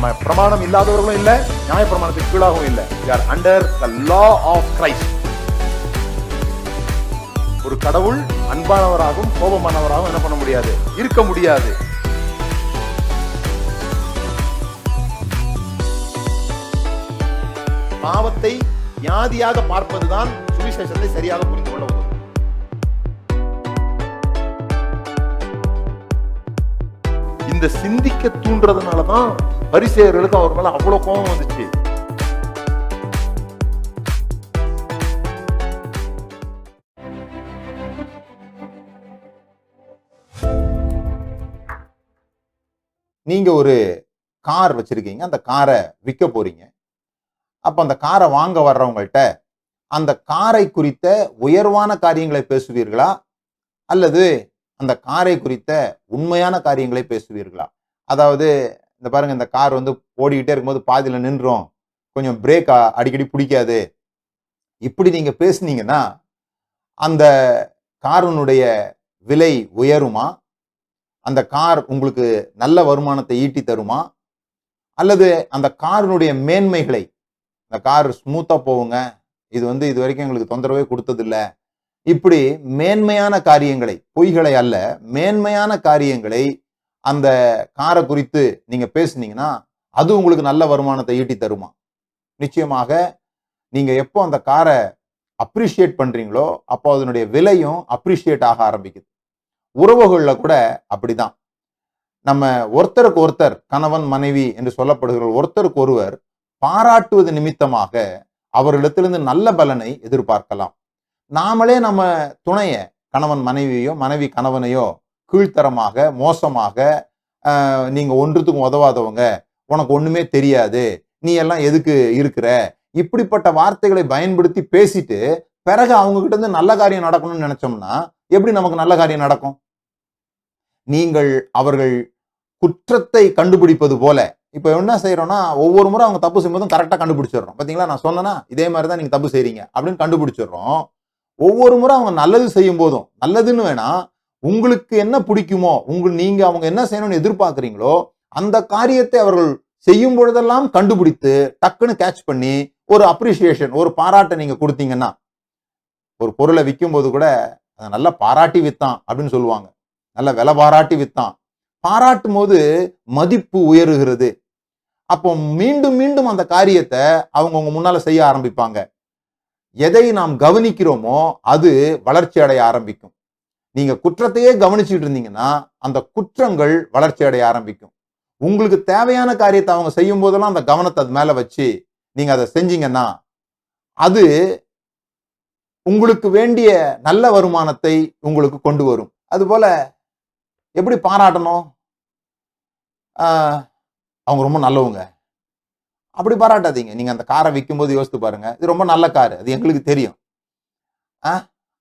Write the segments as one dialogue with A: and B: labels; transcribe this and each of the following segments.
A: நாம பிரமாணம் இல்லாதவர்களும் இல்ல, நியாய பிரமாணத்துக்கு கீழாகவும் இல்ல. we are under the law of Christ. ஒரு கடவுள் அன்பானவராகவும் கோபமானவராகவும் என்ன பண்ண முடியாது, இருக்க முடியாது. பாவத்தை வியாதியாக பார்ப்பதுதான் சுவிசேஷத்தை சரியாக புரிந்து கொள்ள உதவும். இந்த சிந்திக்க தூண்டுறதுனாலதான் பரிசேயர்களுக்கு அவர் மேல அவ்வளவு கோபம் வந்துச்சு.
B: நீங்க ஒரு கார் வச்சிருக்கீங்க, அந்த காரை விற்க போறீங்க. அப்ப அந்த காரை வாங்க வர்றவங்கள்ட்ட அந்த காரை குறித்த உயர்வான காரியங்களை பேசுவீர்களா, அல்லது அந்த காரை குறித்த உண்மையான காரியங்களை பேசுவீர்களா? அதாவது இந்த பாருங்க, இந்த கார் வந்து ஓடிக்கிட்டே இருக்கும்போது பாதியில நின்றோம், கொஞ்சம் பிரேக் அடிக்கடி பிடிக்காது, இப்படி நீங்க பேசுனீங்கன்னா அந்த காரினுடைய விலை உயருமா? அந்த கார் உங்களுக்கு நல்ல வருமானத்தை ஈட்டி தருமா? அல்லது அந்த காரினுடைய மேன்மைகளை, இந்த கார் ஸ்மூத்தா போகுங்க, இது வந்து இது வரைக்கும் எங்களுக்கு தொந்தரவே கொடுத்ததில்ல, இப்படி மேன்மையான காரியங்களை, பொய்களை அல்ல, மேன்மையான காரியங்களை அந்த காரை குறித்து நீங்க பேசுனீங்கன்னா அது உங்களுக்கு நல்ல வருமானத்தை ஈட்டி தருமா? நிச்சயமாக நீங்க எப்போ அந்த காரை அப்ரிஷியேட் பண்றீங்களோ அப்போ அதனுடைய விலையும் அப்ரிஷியேட் ஆக ஆரம்பிக்குது. உறவுகள்ல கூட அப்படிதான். நம்ம ஒருத்தருக்கு ஒருத்தர், கணவன் மனைவி என்று சொல்லப்படுகிற ஒருத்தருக்கு ஒருவர் பாராட்டுவது நிமித்தமாக அவர்களிடத்திலிருந்து நல்ல பலனை எதிர்பார்க்கலாம். நாமளே நம்ம துணைய, கணவன் மனைவியோ மனைவி கணவனையோ கீழ்த்தரமாக, மோசமாக, நீங்க ஒன்றுத்துக்கும் உதவாதவங்க, உனக்கு ஒண்ணுமே தெரியாது, நீ எல்லாம் எதுக்கு இருக்கிற, இப்படிப்பட்ட வார்த்தைகளை பயன்படுத்தி பேசிட்டு பிறகு அவங்க கிட்ட இருந்து நல்ல காரியம் நடக்கணும்னு நினைச்சோம்னா எப்படி நமக்கு நல்ல காரியம் நடக்கும்? நீங்கள் அவர்கள் குற்றத்தை கண்டுபிடிப்பது போல, இப்ப என்ன செய்யறோம்னா, ஒவ்வொரு முறை அவங்க தப்பு செய்யும்போதும் கரெக்டா கண்டுபிடிச்சிடறோம். பாத்தீங்களா, நான் சொன்னேன்னா இதே மாதிரிதான் நீங்க தப்பு செய்றீங்க அப்படின்னு கண்டுபிடிச்சிடறோம். ஒவ்வொரு முறை அவங்க நல்லது செய்யும் போதும், நல்லதுன்னு வேணா, உங்களுக்கு என்ன பிடிக்குமோ, நீங்க அவங்க என்ன செய்யணும்னு எதிர்பார்க்கறீங்களோ அந்த காரியத்தை அவர்கள் செய்யும் பொழுதெல்லாம் கண்டுபிடித்து டக்குன்னு கேட்ச் பண்ணி ஒரு அப்ரிசியேஷன், ஒரு பாராட்டை நீங்க கொடுத்தீங்கன்னா, ஒரு பொருளை விற்கும் போது கூட அதை நல்லா பாராட்டி வித்தான் அப்படின்னு சொல்லுவாங்க, நல்ல விலை பாராட்டி வித்தான். பாராட்டும் போது மதிப்பு உயருகிறது. அப்போ மீண்டும் மீண்டும் அந்த காரியத்தை அவங்க உங்க முன்னால செய்ய ஆரம்பிப்பாங்க. எதை நாம் கவனிக்கிறோமோ அது வளர்ச்சி அடைய ஆரம்பிக்கும். நீங்க குற்றத்தையே கவனிச்சுட்டு இருந்தீங்கன்னா அந்த குற்றங்கள் வளர்ச்சி அடைய ஆரம்பிக்கும். உங்களுக்கு தேவையான காரியத்தை அவங்க செய்யும் போதெல்லாம் அந்த கவனத்தை அது மேல வச்சு நீங்க அதை செஞ்சீங்கன்னா அது உங்களுக்கு வேண்டிய நல்ல வருமானத்தை உங்களுக்கு கொண்டு வரும். அதுபோல எப்படி பாராட்டணும்? அவங்க ரொம்ப நல்லவங்க அப்படி பாராட்டாதீங்க. நீங்க அந்த காரை விற்கும் போது யோசித்து பாருங்க, இது ரொம்ப நல்ல காரு, அது எங்களுக்கு தெரியும்.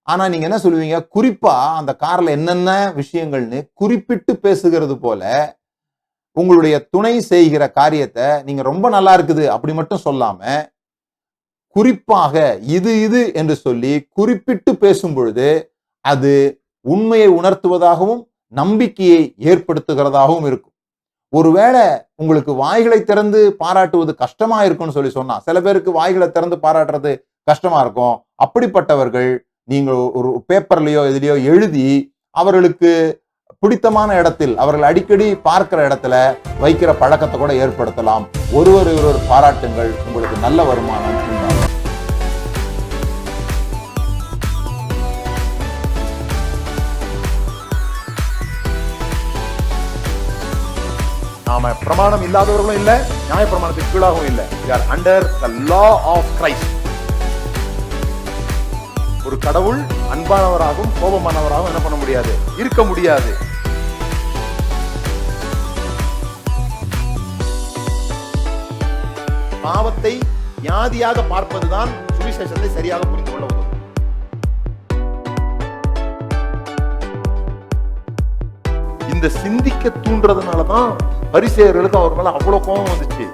B: ஆனா நீங்க என்ன சொல்லுவீங்க, குறிப்பா அந்த கார்ல என்னென்ன விஷயங்கள்னு குறிப்பிட்டு பேசுகிறது போல உங்களுடைய துணை செய்கிற காரியத்தை நீங்க ரொம்ப நல்லா இருக்குது அப்படி மட்டும் சொல்லாம, குறிப்பாக இது இது என்று சொல்லி குறிப்பிட்டு பேசும் பொழுது அது உண்மையை உணர்த்துவதாகவும் நம்பிக்கையை ஏற்படுத்துகிறதாகவும் இருக்கும். ஒருவேளை உங்களுக்கு வாய்களை திறந்து பாராட்டுவது கஷ்டமா இருக்கும்னு சொன்னா, சில பேருக்கு வாய்களை திறந்து பாராட்டுறது கஷ்டமா இருக்கும். அப்படிப்பட்டவர்கள் நீங்க ஒரு பேப்பர்லயோ எதுலயோ எழுதி அவர்களுக்கு பிடித்தமான இடத்தில், அவர்கள் அடிக்கடி பார்க்கிற இடத்துல வைக்கிற பழக்கத்தை கூட ஏற்படுத்தலாம். ஒருவர் பாராட்டுங்கள், உங்களுக்கு நல்ல வருமானம் உண்டாகும்.
A: நாம பிரமாணம் இல்லாதவர்களும் இல்ல, நியாய பிரமாணத்துக்கு கீழாகவும் இல்ல. we are under the law of Christ. ஒரு கடவுள் அன்பானவராகவும் கோபமானவராகவும் என்ன பண்ண முடியாது, இருக்க முடியாது. பாவத்தை வியாதியாக பார்ப்பதுதான் சுவிசேஷத்தை சரியாக புரிந்து கொள்ள உதவும். இந்த சிந்திக்க தூண்டுறதுனாலதான் பரிசேயர்களுக்கு அவர் மேல அவ்வளவு கோபம் வந்துச்சு.